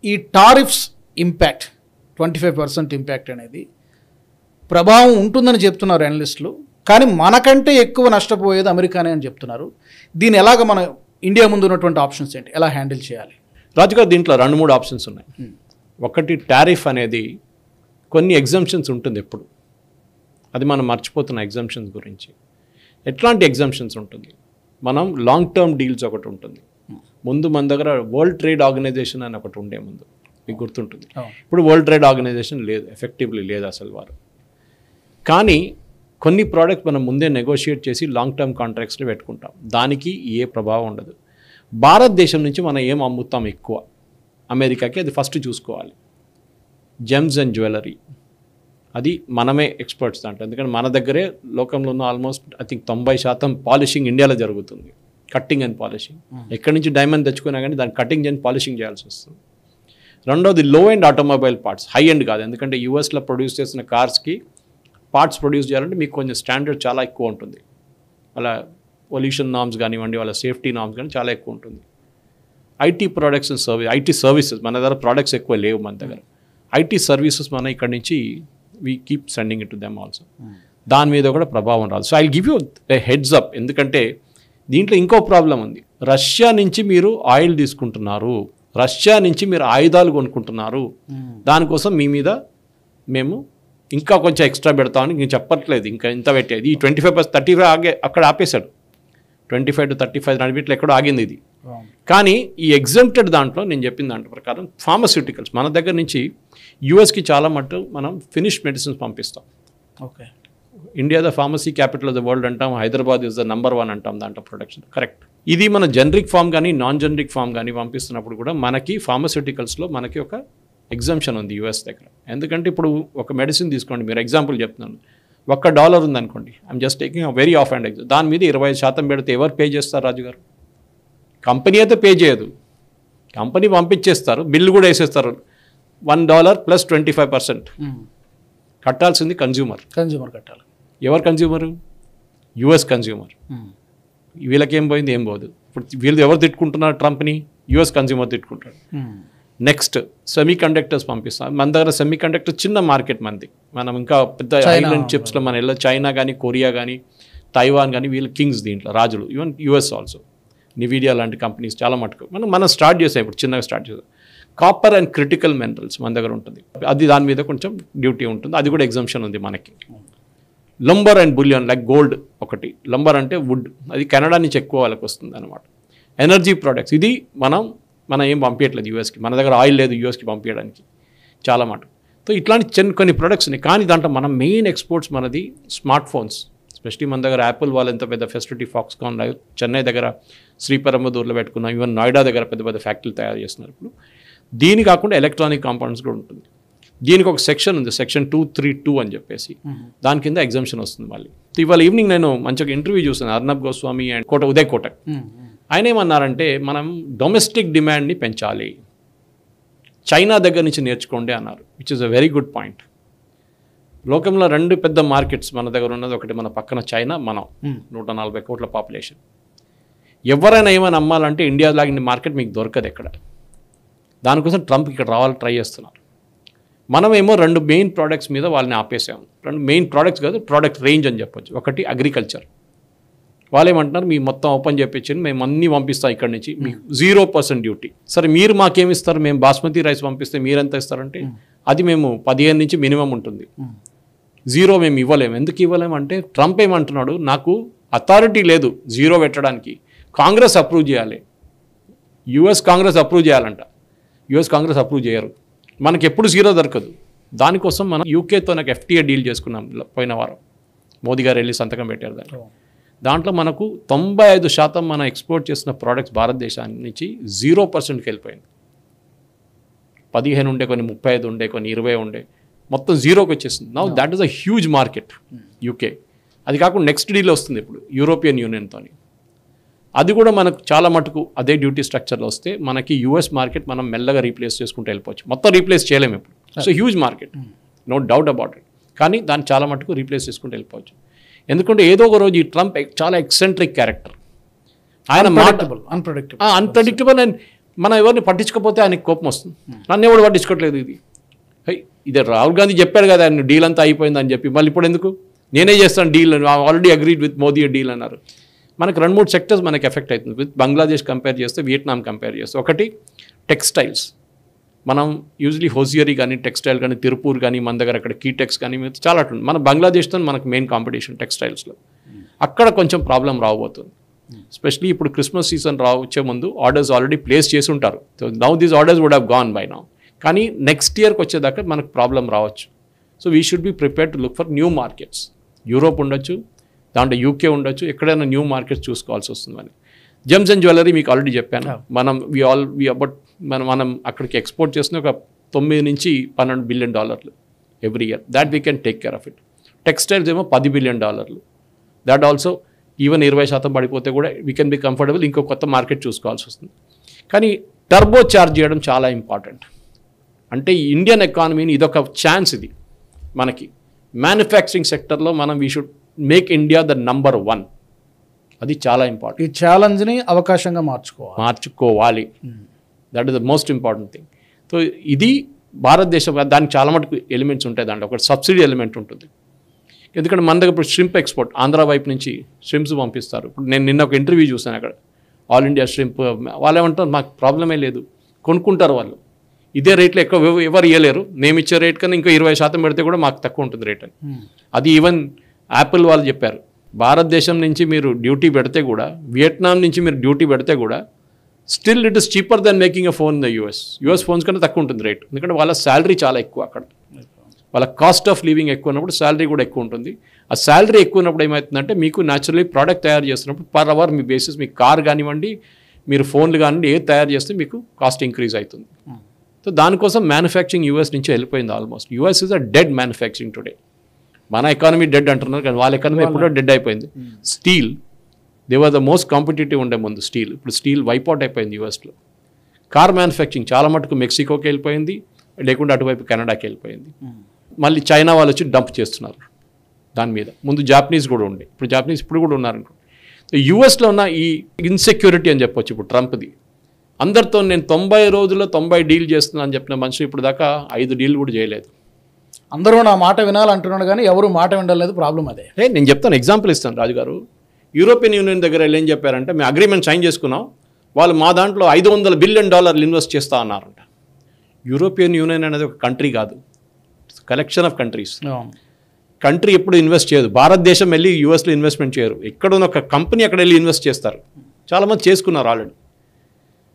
ఈ tariffs impact 25% impact అనేది ప్రభావం ఉంటుందని చెప్తున్నారు అనలిస్టులు. కానీ మనకంటే ఎక్కువ నష్టపోయేది అమెరికానే అని చెప్తున్నారు. దీన్ని ఎలాగ మన ఇండియా ముందు ఉన్నటువంటి ఆప్షన్స్ ఏంటి, ఎలా హ్యాండిల్ చేయాలి? రాజుగారు దీంట్లో 2-3 ఆప్షన్స్ ఉన్నాయి. ఒకటి టారిఫ్ అనేది కొన్ని ఎగ్జంప్షన్స్ ఉంటుంది ఎప్పుడు, అది మనం మర్చిపోతున్న ఎగ్జంప్షన్స్ గురించి. ఎట్లాంటి ఎగ్జంప్షన్స్ ఉంటుంది? మనం లాంగ్ టర్మ్ డీల్స్ ఒకటి ఉంటుంది. ముందు మన దగ్గర వరల్డ్ ట్రేడ్ ఆర్గనైజేషన్ అని ఒకటి ఉండే ముందు, మీకు గుర్తుంటుంది. ఇప్పుడు వరల్డ్ ట్రేడ్ ఆర్గనైజేషన్ లేదు, ఎఫెక్టివ్లీ లేదు అసలు వారు. కానీ కొన్ని ప్రోడక్ట్స్ మనం ముందే నెగోషియేట్ చేసి లాంగ్ టర్మ్ కాంట్రాక్ట్స్లో పెట్టుకుంటాం, దానికి ఏ ప్రభావం ఉండదు. భారతదేశం నుంచి మనం ఏం అమ్ముతాం ఎక్కువ అమెరికాకి, అది ఫస్ట్ చూసుకోవాలి. జెమ్స్ అండ్ జ్యువెలరీ, అది మనమే ఎక్స్పర్ట్స్ దాంట్లో. ఎందుకంటే మన దగ్గరే లోకంలో ఉన్న ఆల్మోస్ట్ ఐ థింక్ 90% పాలిషింగ్ ఇండియాలో జరుగుతుంది, కట్టింగ్ అండ్ పాలిషింగ్. ఎక్కడి నుంచి డైమండ్ తెచ్చుకున్నా కానీ దాన్ని కటింగ్ అండ్ పాలిషింగ్ చేయాల్సి వస్తుంది. రెండోది లో end automobile parts, high end కాదు. ఎందుకంటే యూఎస్లో ప్రొడ్యూస్ చేసిన కార్స్కి పార్ట్స్ ప్రొడ్యూస్ చేయాలంటే మీకు కొంచెం స్టాండర్డ్ చాలా ఎక్కువ ఉంటుంది. అలా పొల్యూషన్ నామ్స్ కానివ్వండి, వాళ్ళ సేఫ్టీ నామ్స్ కానీ చాలా ఎక్కువ ఉంటుంది. IT products and service, IT services, మన దగ్గర ప్రోడక్ట్స్ ఎక్కువ లేవు మన దగ్గర. ఐటీ సర్వీసెస్ మనం ఇక్కడ నుంచి we keep sending it to them also. దాని మీద కూడా ప్రభావం రాదు. So I give you heads up. ఎందుకంటే దీంట్లో ఇంకో ప్రాబ్లం ఉంది. రష్యా నుంచి మీరు ఆయిల్ తీసుకుంటున్నారు, రష్యా నుంచి మీరు ఆయుధాలు కొనుక్కుంటున్నారు, దానికోసం మీ మీద మేము ఇంకా కొంచెం ఎక్స్ట్రా పెడతామని నేను చెప్పట్లేదు. ఇంకా ఇంత పెట్టేది ఈ 25% 35 ఆగే అక్కడ ఆపేశాడు. 25 to 35 నడిపిట్లో ఎక్కడో ఆగింది ఇది. కానీ ఈ ఎగ్జంప్టెడ్ దాంట్లో నేను చెప్పిన దాంట్లో ప్రకారం ఫార్మస్యూటికల్స్ మన దగ్గర నుంచి యూఎస్కి చాలా మట్టు మనం ఫినిష్డ్ మెడిసిన్స్ పంపిస్తాం. Okay, India the pharmacy capital of the world అంటాం, హైదరాబాద్ ఇస్ ద నంబర్ 1 అంటాం దాంట్లో ప్రొడక్షన్. కరెక్ట్. ఇది మన జనరిక్ ఫామ్ కానీ నాన్ జనరిక్ ఫామ్ కానీ పంపిస్తున్నప్పుడు కూడా మనకి ఫార్మస్యూటికల్స్లో మనకి ఒక ఎగ్జంప్షన్ ఉంది యూఎస్ దగ్గర. ఎందుకంటే ఇప్పుడు ఒక మెడిసిన్ తీసుకోండి, మీరు ఎగ్జాంపుల్ చెప్తున్నాను, $1 ఉందనుకోండి, I'm just taking a very of and example. దాని మీద 20% పెడితే ఎవరు పే చేస్తారు రాజుగారు? కంపెనీ అయితే పే చేయదు, కంపెనీ పంపించేస్తారు, బిల్లు కూడా వేసేస్తారు. $1 + 25% కట్టాల్సింది కన్జ్యూమర్ కట్టాలి. ఎవరు కన్జ్యూమరు? US consumer. వీళ్ళకేం పోయింది? ఏం పోదు. ఇప్పుడు వీళ్ళు ఎవరు తిట్టుకుంటున్నారు ట్రంప్ని? యుఎస్ కన్జ్యూమర్ తిట్టుకుంటాడు. నెక్స్ట్ సెమీ కండక్టర్స్ పంపిస్తాం. మన దగ్గర సెమీ కండక్టర్ చిన్న మార్కెట్ మంది, మనం ఇంకా పెద్ద ఐలాండ్ చిప్స్లో మన వెళ్ళి చైనా కానీ కొరియా కానీ తైవాన్ కానీ వీళ్ళు కింగ్స్ దీంట్లో రాజులు. ఈవెన్ యుఎస్ ఆల్సో నివిడియా లాంటి కంపెనీస్ చాలా మటుకు మనం స్టార్ట్ చేసాం, ఇప్పుడు చిన్నగా స్టార్ట్ చేసాం. కాపర్ అండ్ క్రిటికల్ మినరల్స్ మన దగ్గర ఉంటుంది, అది దాని మీద కొంచెం డ్యూటీ ఉంటుంది, అది కూడా ఎగ్జంప్షన్ ఉంది మనకి. Lumber and bullion like gold ఒకటి. లంబర్ అంటే వుడ్, అది కెనడా నుంచి ఎక్కువ వాళ్ళకి వస్తుంది అనమాట. ఎనర్జీ ప్రోడక్ట్స్, ఇది మనం ఏం పంపించట్లేదు యూఎస్కి, మన దగ్గర ఆయిల్ లేదు యూఎస్కి పంపించడానికి చాలా మటుకు. సో ఇట్లాంటి కొన్ని ప్రొడక్ట్స్ ఉన్నాయి. కానీ దాంట్లో మన మెయిన్ ఎక్స్పోర్ట్స్ మనది స్మార్ట్ ఫోన్స్. ఎస్పెషలీ మన దగ్గర యాపిల్ వాళ్ళు ఎంత పెద్ద ఫెసిలిటీ ఫాక్స్కాన్ చెన్నై దగ్గర శ్రీపెరంబదూర్లో పెట్టుకున్నాం, ఈవెన్ నోయిడా దగ్గర పెద్ద పెద్ద ఫ్యాక్టరీలు తయారు చేస్తున్నారు ఇప్పుడు. దీని కాకుండా ఎలక్ట్రానిక్ కాంపౌండ్స్ కూడా ఉంటుంది. దీనికి ఒక సెక్షన్ ఉంది, సెక్షన్ 232 అని చెప్పేసి, దాని కింద ఎగ్జంప్షన్ వస్తుంది మళ్ళీ. ఇవాళ ఈవినింగ్ నేను మంచిగా ఇంటర్వ్యూ చూసాను అర్నబ్ గోస్వామి అండ్ ఉదయ్ కోటక్. ఆయన ఏమన్నారంటే మనం డొమెస్టిక్ డిమాండ్ని పెంచాలి, చైనా దగ్గర నుంచి నేర్చుకోండి అన్నారు, which is a very good point. లోకంలో 2 పెద్ద మార్కెట్స్ మన దగ్గర ఉన్నది, ఒకటి మన పక్కన చైనా, మనం 140 కోట్ల పాపులేషన్. ఎవరైనా ఏమైనా అమ్మాలంటే ఇండియా లాంటి మార్కెట్ మీకు దొరకదు ఎక్కడ. దానికోసం ట్రంప్ ఇక్కడ రావాలి ట్రై చేస్తున్నారు. మనమేమో 2 మెయిన్ ప్రోడక్ట్స్ మీద వాళ్ళని ఆపేసాము. 2 మెయిన్ ప్రోడక్ట్స్ కాదు, ప్రోడక్ట్ రేంజ్ అని చెప్పొచ్చు. ఒకటి అగ్రికల్చర్, వాళ్ళు ఏమంటున్నారు మీ మొత్తం ఓపెన్ చేయించండి, మేము అన్నీ పంపిస్తాం ఇక్కడ నుంచి, మీకు 0% డ్యూటీ. సరే మీరు మాకేమి ఇస్తారు? మేము బాస్మతి రైస్ పంపిస్తే మీరెంత ఇస్తారంటే అది మేము 15 నుంచి మినిమం ఉంటుంది, 0 మేము ఇవ్వలేము. ఎందుకు ఇవ్వలేము అంటే ట్రంప్ ఏమంటున్నాడు, నాకు అథారిటీ లేదు 0 పెట్టడానికి, కాంగ్రెస్ అప్రూవ్ చేయాలి, యుఎస్ కాంగ్రెస్ అప్రూవ్ చేయాలంట. యుఎస్ కాంగ్రెస్ అప్రూవ్ చేయరు, మనకి ఎప్పుడు 0 దొరకదు. దానికోసం మనం యూకేతో నాకు FTA డీల్ చేసుకున్నాం పోయిన వారం, మోదీ గారు వెళ్ళి సంతకం పెట్టారు దాంట్లో మనకు 95% మనం ఎక్స్పోర్ట్ చేసిన ప్రోడక్ట్స్ భారతదేశానికి నుంచి 0%కి వెళ్ళిపోయింది. 15 ఉండే, కొన్ని 35 ఉండే, కొన్ని 20 ఉండే, మొత్తం 0కి వచ్చేసింది. Now that is a huge market UK. అది కాకుండా నెక్స్ట్ డీల్ వస్తుంది ఇప్పుడు యూరోపియన్ యూనియన్తో, అది కూడా మనకు చాలా మటుకు అదే డ్యూటీ స్ట్రక్చర్లో వస్తే మనకి యూఎస్ మార్కెట్ మనం మెల్లగా రీప్లేస్ చేసుకుంటూ వెళ్ళిపోవచ్చు. మొత్తం రీప్లేస్ చేయలేము ఇప్పుడు, so huge market, no doubt about it. కానీ దాన్ని చాలా మటుకు రీప్లేస్ చేసుకుంటూ వెళ్ళిపోవచ్చు. ఎందుకంటే ఏదో ఒక రోజు ఈ ట్రంప్ చాలా ఎక్సెంట్రిక్ క్యారెక్టర్, ఆయన అన్ప్రెడిక్టబుల్ అండ్ మనం ఎవరిని పట్టించుకోకపోతే ఆయనకి కోపం వస్తుంది. నన్ను ఎవడు పట్టించుకోవట్లేదు ఇది ఇదే రాహుల్ గాంధీ చెప్పాడు కదా ఆయన డీల్ అంతా అయిపోయిందని చెప్పి మళ్ళీ ఇప్పుడు ఎందుకు నేనే చేస్తాను deal already agreed with Modi deal అన్నారు. మనకు 2-3 సెక్టర్స్ మనకి ఎఫెక్ట్ అవుతుంది. విత్ బంగ్లాదేశ్ కంపేర్ చేస్తే వియట్నాం కంపేర్ చేస్తే ఒకటి టెక్స్టైల్స్. మనం యూజువలీ హోజియరీ కానీ టెక్స్టైల్ కానీ తిరుపూర్ కానీ మన దగ్గర అక్కడ కీటెక్స్ కానీ చాలా అట్లా మన బంగ్లాదేశ్తో మనకు మెయిన్ కాంపిటీషన్ టెక్స్టైల్స్లో. అక్కడ కొంచెం ప్రాబ్లం రాబోతుంది. ఎస్పెషలీ ఇప్పుడు క్రిస్మస్ సీజన్ వచ్చే ముందు ఆర్డర్స్ ఆల్రెడీ ప్లేస్ చేసి ఉంటారు. Now these orders would have gone by now. కానీ నెక్స్ట్ ఇయర్కి వచ్చేదాకా మనకు ప్రాబ్లం రావచ్చు. So we should be prepare to look for new markets. Europe ఉండొచ్చు, దాంట్లో యూకే ఉండొచ్చు, ఎక్కడైనా న్యూ మార్కెట్స్ చూసుకోవాల్సి వస్తుందని. జెమ్స్ అండ్ జ్యువెలరీ మీకు ఆల్రెడీ చెప్పాను. మనం అక్కడికి ఎక్స్పోర్ట్ చేసిన ఒక $9 నుంచి $12 billion every year. That we can take care of it. Textiles ఏమో $10 బిలియన్. దాట్ ఆల్సో ఈవెన్ 20% పడిపోతే కూడా వీ కెన్ బి కంఫర్టబుల్. ఇంకో కొత్త మార్కెట్ చూసుకోవాల్సి వస్తుంది. కానీ టర్బో చార్జ్ చేయడం చాలా ఇంపార్టెంట్. అంటే ఇండియన్ ఎకానమీని ఇదొక ఛాన్స్. ఇది మనకి మ్యానుఫ్యాక్చరింగ్ సెక్టర్లో మనం we should make India the number 1. అది చాలా ఇంపార్టెంట్. ఈ ఛాలెంజ్ని అవకాశంగా మార్చుకోవాలి. That is the most important thing. So ఇది భారతదేశం దానికి చాలా మటుకు ఎలిమెంట్స్ ఉంటాయి. దాంట్లో ఒక సబ్సిడీ ఎలిమెంట్ ఉంటుంది. ఎందుకంటే మన దగ్గర ఇప్పుడు ష్రింప్ ఎక్స్పోర్ట్ ఆంధ్ర వైపు నుంచి ష్రింప్స్ పంపిస్తారు. ఇప్పుడు నేను నిన్న ఒక ఇంటర్వ్యూ చూసాను అక్కడ ఆల్ ఇండియా ష్రింప్. వాళ్ళు ఏమంటారు మాకు ప్రాబ్లమే లేదు, కొనుక్కుంటారు వాళ్ళు. ఇదే రేట్లో ఎక్కువ ఎవరు ఇవ్వలేరు, మేము ఇచ్చే రేట్ కన్నా ఇంకా 20% పెడితే కూడా మాకు తక్కువ ఉంటుంది రేట్ అని. అది ఈవెన్ యాపిల్ వాళ్ళు చెప్పారు. భారతదేశం నుంచి మీరు డ్యూటీ పెడితే కూడా, వియట్నాం నుంచి మీరు డ్యూటీ పెడితే కూడా still it is cheaper than making a phone in the US phones కన్నా తక్కువ ఉంటుంది రేట్. ఎందుకంటే వాళ్ళ శాలరీ చాలా ఎక్కువ అక్కడ, వాళ్ళ కాస్ట్ ఆఫ్ లివింగ్ ఎక్కువ ఉన్నప్పుడు శాలరీ కూడా ఎక్కువ ఉంటుంది. ఆ శాలరీ ఎక్కువ ఉన్నప్పుడు ఏమవుతుందంటే మీకు న్యాచురలీ ప్రోడక్ట్ తయారు చేస్తున్నప్పుడు పర్ అవర్ మీ బేసిస్ మీకు కార్ కానివ్వండి, మీరు ఫోన్లు కానివ్వండి, ఏది తయారు చేస్తే మీకు కాస్ట్ ఇంక్రీజ్ అవుతుంది. సో దానికోసం మ్యానుఫ్యాక్చరింగ్ యూఎస్ నుంచి వెళ్ళిపోయింది almost. US is a dead manufacturing today. మన ఎకానమీ డెడ్ అంటున్నారు కానీ వాళ్ళ ఎకానమీ ఎప్పుడో డెడ్ అయిపోయింది. Steel they were the most competitive ఉండే ముందు స్టీల్. ఇప్పుడు స్టీల్ వైప్అవుట్ అయిపోయింది యూఎస్లో. కార్ మ్యానుఫ్యాక్చరింగ్ చాలా మటుకు మెక్సికోకి వెళ్ళిపోయింది, లేకుంటే అటువైపు కెనడాకి వెళ్ళిపోయింది. మళ్ళీ చైనా వాళ్ళు వచ్చి డంప్ చేస్తున్నారు దాని మీద. ముందు జాపనీస్ కూడా ఉండే, ఇప్పుడు జాపనీస్ ఇప్పుడు కూడా ఉన్నారనుకో. యూఎస్లో ఉన్న ఈ ఇన్సెక్యూరిటీ అని చెప్పొచ్చు ఇప్పుడు ట్రంప్ది. అందరితో నేను 90 రోజుల్లో 90 డీల్ చేస్తున్నాను అని చెప్పిన మనిషి ఇప్పుడు దాకా 5 డీల్ కూడా చేయలేదు. అందరూ నా మాట వినాలంటున్నాడు కానీ ఎవరు మాట వినలేదు. ప్రాబ్లం అదే. నేను చెప్తాను, ఎగ్జాంపుల్ ఇస్తాను రాజుగారు. యూరోపియన్ యూనియన్ దగ్గర ఏం చెప్పారంటే మేము అగ్రిమెంట్ సైన్ చేసుకున్నాం, వాళ్ళు మా దాంట్లో $500 బిలియన్ ఇన్వెస్ట్ చేస్తా అన్నారంట. యూరోపియన్ యూనియన్ అనేది ఒక కంట్రీ కాదు, కలెక్షన్ ఆఫ్ కంట్రీస్. కంట్రీ ఎప్పుడు ఇన్వెస్ట్ చేయదు. భారతదేశం వెళ్ళి యూఎస్లో ఇన్వెస్ట్మెంట్ చేయరు. ఎక్కడున్న ఒక కంపెనీ అక్కడ వెళ్ళి ఇన్వెస్ట్ చేస్తారు. చాలామంది చేసుకున్నారు ఆల్రెడీ.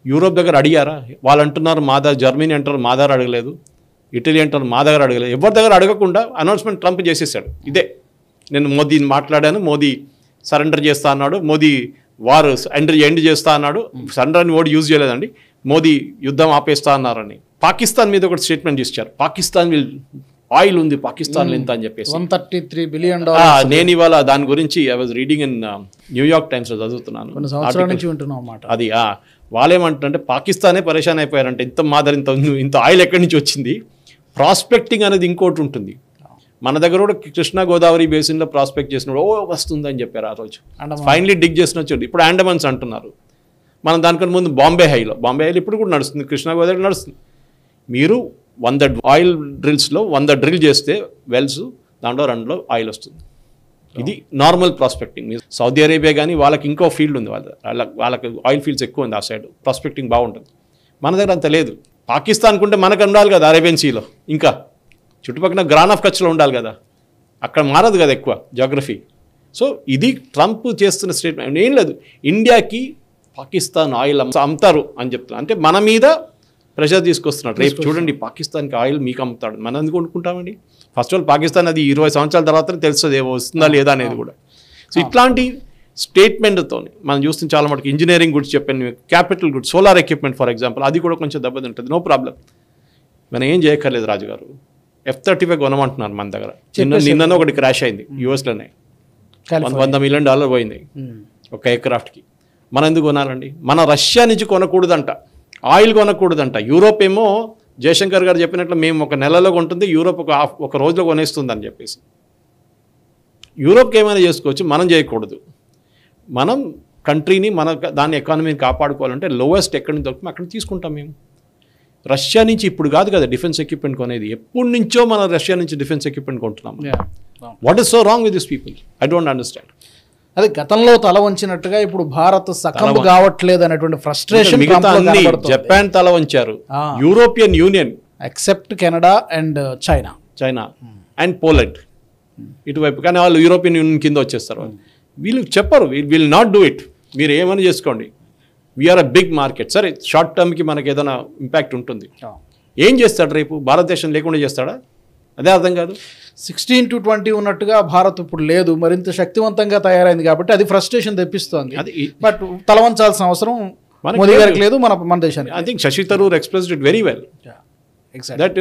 యూరోప్ దగ్గర అడిగారా? వాళ్ళు అంటున్నారు మా దగ్గర, జర్మనీ అంటారు మా దగ్గర అడగలేదు, ఇటలీ అంటారు మా దగ్గర అడగలేదు. ఎవరి దగ్గర అడగకుండా అనౌన్స్మెంట్ ట్రంప్ చేసేసాడు. ఇదే నేను మోదీని మాట్లాడాను, మోదీ సరెండర్ చేస్తా అన్నాడు, మోదీ వార్ ఎండ్ చేస్తా అన్నాడు. సరెండర్ అని ఓడి యూజ్ చేయలేదండి, మోదీ యుద్ధం ఆపేస్తా అన్నారని. పాకిస్తాన్ మీద ఒకటి స్టేట్మెంట్ ఇచ్చారు. పాకిస్తాన్ ఆయిల్ ఉంది పాకిస్తాన్లో ఎంత అని చెప్పేసి $133 బిలియన్. నేను ఇవాళ దాని గురించి I was reading in New York టైమ్స్లో చదువుతున్నాను. కొన్ని సంవత్సరాల నుంచి వింటున్నాం అన్నమాట. అది వాళ్ళేమంటారంటే పాకిస్తానే పరేషాన్ అయిపోయారంటే ఇంత మాదర్ ఇంత ఆయిల్ ఎక్కడి నుంచి వచ్చింది. ప్రాస్పెక్టింగ్ అనేది ఇంకోటి ఉంటుంది. మన దగ్గర కూడా కృష్ణా గోదావరి బేసిన్లో ప్రాస్పెక్ట్ చేసినప్పుడు వస్తుందని చెప్పారు ఆ రోజు. ఫైనలీ డిగ్ చేసిన వచ్చాడు. ఇప్పుడు అండమాన్స్ అంటున్నారు. మనం దానికన్నా ముందు బాంబే హైలో ఇప్పుడు కూడా నడుస్తుంది, కృష్ణా గోదావరి నడుస్తుంది. మీరు 100 ఆయిల్ డ్రిల్స్లో 100 డ్రిల్ చేస్తే వెల్స్ దాంట్లో 2లో ఆయిల్ వస్తుంది. ఇది నార్మల్ ప్రాస్పెక్టింగ్. సౌదీ అరేబియా కానీ వాళ్ళకి ఇంకో ఫీల్డ్ ఉంది, వాళ్ళకి ఆయిల్ ఫీల్డ్స్ ఎక్కువ ఉంది ఆ సైడ్, ప్రాస్పెక్టింగ్ బాగుంటుంది. మన దగ్గర అంత లేదు. పాకిస్తాన్ కుంటే మనకు ఉండాలి కదా అరేబియన్ సీలో, ఇంకా చుట్టుపక్కల గ్రాన్ ఆఫ్ కచ్లో ఉండాలి కదా, అక్కడ మారదు కదా ఎక్కువ జాగ్రఫీ. సో ఇది ట్రంప్ చేస్తున్న స్టేట్మెంట్. ఏం లేదు, ఇండియాకి పాకిస్తాన్ ఆయిల్ అమ్ముతారు అని చెప్తున్నారు. అంటే మన మీద ప్రెషర్ తీసుకొస్తున్నాడు. రేపు చూడండి పాకిస్తాన్కి ఆయిల్ మీకు అమ్ముతాడు, మనం ఎందుకు కొనుక్కుంటామండి? ఫస్ట్ ఆఫ్ ఆల్ పాకిస్తాన్ అది 20 సంవత్సరాల తర్వాత తెలుస్తుంది ఏమో వస్తుందా లేదా అనేది కూడా. సో ఇట్లాంటి స్టేట్మెంట్తో మనం చూస్తుంది చాలా మటుకు. ఇంజనీరింగ్ గుడ్స్ చెప్పాను, capital goods, solar equipment for example, అది కూడా కొంచెం దెబ్బతింటుంది. నో ప్రాబ్లం, మనం ఏం చేయక్కర్లేదు. రాజుగారు F-35 కొనమంటున్నారు మన దగ్గర. నిన్న ఒకటి క్రాష్ అయింది యూఎస్లోనే, $100 మిలియన్ పోయింది ఒక ఎయిర్క్రాఫ్ట్కి. మనం ఎందుకు కొనాలండి? మన రష్యా నుంచి కొనకూడదంట, ఆయిల్ కొనకూడదంట. యూరోప్ ఏమో జయశంకర్ గారు చెప్పినట్లు మేము ఒక నెలలో కొంటుంది, యూరోప్ ఒక రోజులో కొనేస్తుంది అని చెప్పేసి. యూరోప్కి ఏమైనా చేసుకోవచ్చు, మనం చేయకూడదు. మనం కంట్రీని మన దాని ఎకానమీని కాపాడుకోవాలంటే లోయెస్ట్ ఎక్కడి నుంచి దొరుకుతుంది అక్కడ తీసుకుంటాం మేము. రష్యా నుంచి ఇప్పుడు కాదు కదా డిఫెన్స్ ఎక్విప్మెంట్ కొనేది, ఎప్పటి నుంచో మనం రష్యా నుంచి డిఫెన్స్ ఎక్విప్మెంట్ కొంటున్నాం. What is so wrong with this people? I don't understand. అదే గతంలో తల వంచినట్టుగా ఇప్పుడు భారత్ సకం కావట్లేదు అనేటువంటి ఫ్రస్ట్రేషన్. మిగతా అన్ని జపాన్ తల వంచారు, European union except Canada and China and Poland ఇటువైపు, కానీ వాళ్ళు యూరోపియన్ యూనియన్ కింద వచ్చేస్తారు. వీళ్ళు చెప్పరు విల్ నాట్ డూ ఇట్, మీరు ఏమని చేసుకోండి, వీఆర్ అ బిగ్ మార్కెట్. సరే షార్ట్ టర్మ్కి మనకి ఏదైనా ఇంపాక్ట్ ఉంటుంది. ఏం చేస్తాడు రేపు? భారతదేశం లేకుండా చేస్తాడా? అదే అర్థం కాదు. 16-20 ఉన్నట్టుగా భారత్ ఇప్పుడు లేదు, మరింత శక్తివంతంగా తయారైంది కాబట్టి అది ఫ్రస్ట్రేషన్ తెప్పిస్తోంది. బట్ తలవంచాల్సిన అవసరం మోదీ గారికి లేదు, మన దేశానికి. I think Shashi Tharoor expressed it very well that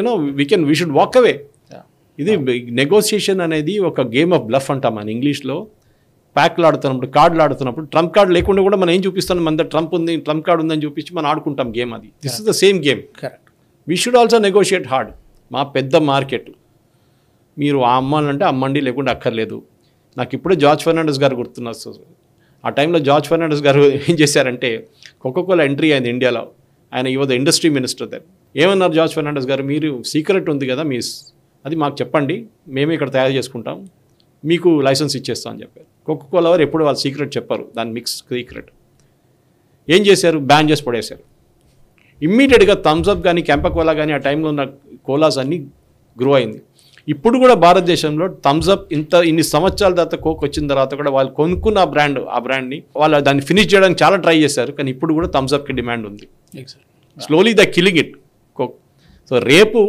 we should walk away. ఇది నెగోసియేషన్ అనేది ఒక గేమ్ ఆఫ్ బ్లఫ్ అంటాం మన ఇంగ్లీష్లో. ప్యాక్లు ఆడుతున్నప్పుడు, కార్డులు ఆడుతున్నప్పుడు ట్రంప్ కార్డు లేకుండా కూడా మనం ఏం చూపిస్తాం, మన ట్రంప్ ఉంది, ట్రంప్ కార్డు ఉందని చూపించి మనం ఆడుకుంటాం గేమ్. అది this is the same game. Correct. We should also negotiate hard. మా పెద్ద మార్కెట్ మీరు అమ్మాలంటే అమ్మండి, లేకుండా అక్కర్లేదు. నాకు ఇప్పుడే జార్జ్ ఫెర్నాండెస్ గారు గుర్తున్నారు. ఆ టైంలో జార్జ్ ఫెర్నాండెస్ గారు ఏం చేశారంటే కోకోకోలా ఎంట్రీ అయింది ఇండియాలో, ఆయన ఈ వాజ్ ఇండస్ట్రీ మినిస్టర్ దగ్గర. ఏమన్నారు జార్జ్ ఫెర్నాండెస్ గారు, మీరు సీక్రెట్ ఉంది కదా మీ అది మాకు చెప్పండి, మేమే ఇక్కడ తయారు చేసుకుంటాం, మీకు లైసెన్స్ ఇచ్చేస్తాం అని చెప్పారు. కోకోకోలా వారు ఎప్పుడు వాళ్ళు సీక్రెట్ చెప్పారు, దాని మిక్స్ సీక్రెట్. ఏం చేశారు? బ్యాన్ చేసి పడేశారు. ఇమ్మీడియట్గా థమ్స్అప్ కానీ కెంపకోలా కానీ ఆ టైంలో ఉన్న కోలాస్ అన్నీ గ్రో అయింది. ఇప్పుడు కూడా భారతదేశంలో థమ్స్అప్ ఇన్ని సంవత్సరాల తర్వాత కోక్ వచ్చిన తర్వాత కూడా వాళ్ళు కొనుక్కున్న ఆ బ్రాండ్ని వాళ్ళు దాన్ని ఫినిష్ చేయడానికి చాలా ట్రై చేశారు, కానీ ఇప్పుడు కూడా థమ్స్అప్కి డిమాండ్ ఉంది. Slowly the killing it coke. So రేపు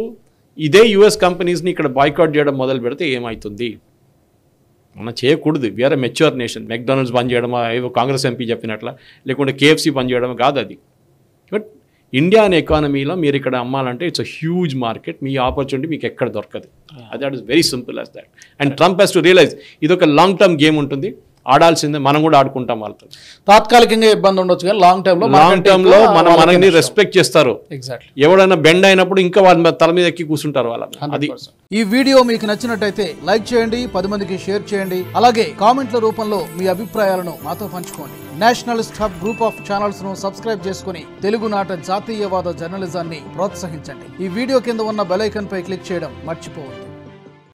ఇదే యూఎస్ కంపెనీస్ని ఇక్కడ బాయ్కాట్ చేయడం మొదలు పెడితే ఏమవుతుంది? మనం చేయకూడదు. We are a mature nation. McDonald's బంద్ చేయడమా, ఏవో కాంగ్రెస్ ఎంపీ చెప్పినట్ల, లేకుంటే కేఎఫ్సీ బంద్ చేయడం కాదు అది. బట్ ఇండియా అనే ఎకానమీలో మీరు ఇక్కడ అమ్మాలంటే ఇట్స్ అ హ్యూజ్ మార్కెట్. మీ ఆపర్చునిటీ మీకు ఎక్కడ దొరకదు. That is very simple as that. And Trump has to realize ఇది ఒక లాంగ్ టర్మ్ గేమ్ ఉంటుంది, ఆడాల్సిందే. మనం కూడా ఆడుకుంటాం వాళ్ళతో. తాత్కాలికంగా ఇబ్బంది ఉండొచ్చు కానీ లాంగ్ టర్మ్లో మనల్ని రెస్పెక్ట్ చేస్తారు. ఎగ్జాక్ట్లీ. ఎవడైనా బెండ్ అయినప్పుడు ఇంకా వాళ్ళ తల మీద ఎక్కి కూర్చుంటారు వాళ్ళ. అది ఈ వీడియో మీకు నచ్చినట్టయితే లైక్ చేయండి, 10 మందికి షేర్ చేయండి. అలాగే కామెంట్ల రూపంలో మీ అభిప్రాయాలను మాతో పంచుకోండి. Nationalist hub group of channels ను సబ్స్క్రైబ్ చేసుకుని తెలుగునాట జాతీయవాద జర్నలిజాన్ని ప్రోత్సహించండి. ఈ వీడియో కింద ఉన్న బెల్ ఐకాన్ పై క్లిక్ చేయడం మర్చిపోవద్దు.